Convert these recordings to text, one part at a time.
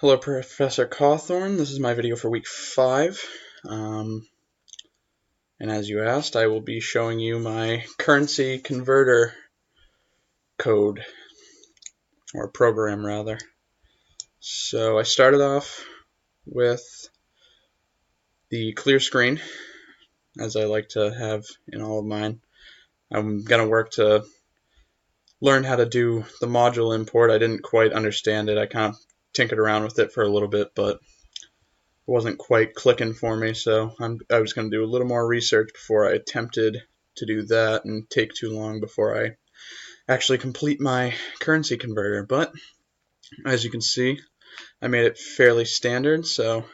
Hello, Professor Cawthorn. This is my video for week 5. And as you asked, I will be showing you my currency converter code, or program rather. So I started off with the clear screen, as I like to have in all of mine. I'm going to work to learn how to do the module import. I didn't quite understand it. I kind of tinkered around with it for a little bit, but wasn't quite clicking for me, so I was going to do a little more research before I attempted to do that and take too long before I actually complete my currency converter. But as you can see, I made it fairly standard, so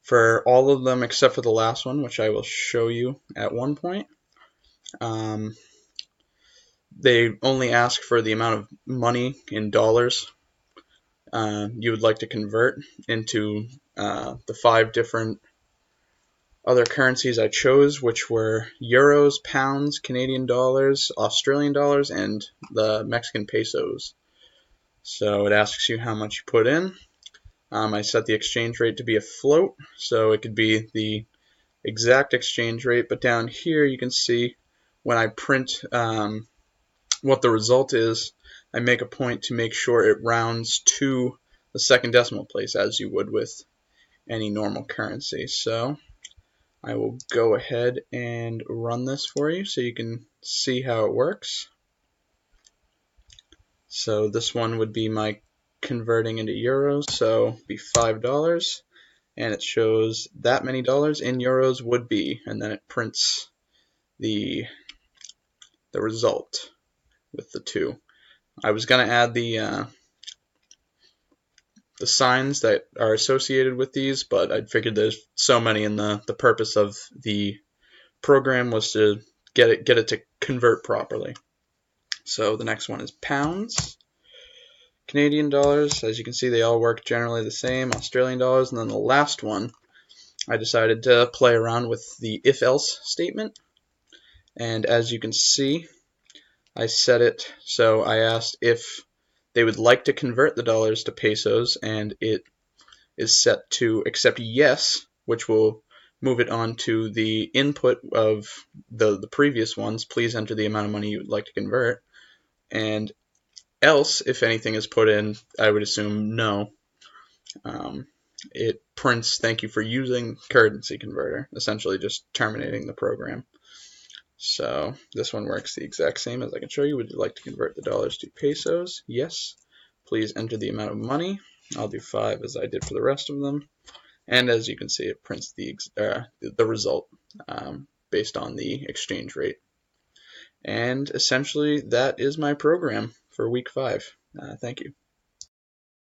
for all of them except for the last one, which I will show you at one point, they only ask for the amount of money in dollars you would like to convert into the 5 different other currencies I chose, which were euros, pounds, Canadian dollars, Australian dollars, and the Mexican pesos. So it asks you how much you put in. I set the exchange rate to be a float, so it could be the exact exchange rate, but down here you can see when I print what the result is, I make a point to make sure it rounds to the second decimal place as you would with any normal currency. So I will go ahead and run this for you so you can see how it works. So this one would be my converting into euros, so be $5, and it shows that many dollars in euros would be, and then it prints the result with the 2. I was going to add the signs that are associated with these, but I figured there's so many, and the purpose of the program was to get it to convert properly. So the next one is pounds, Canadian dollars. As you can see, they all work generally the same, Australian dollars, and then the last one, I decided to play around with the if-else statement. And as you can see, I set it so I asked if they would like to convert the dollars to pesos, and it is set to accept yes, which will move it on to the input of the previous ones. Please enter the amount of money you would like to convert. And else, if anything is put in, I would assume no. It prints thank you for using currency converter, essentially just terminating the program. So this one works the exact same as I can show you. Would you like to convert the dollars to pesos? Yes. Please enter the amount of money. I'll do 5 as I did for the rest of them. And as you can see, it prints the result based on the exchange rate. And essentially, that is my program for week 5. Thank you.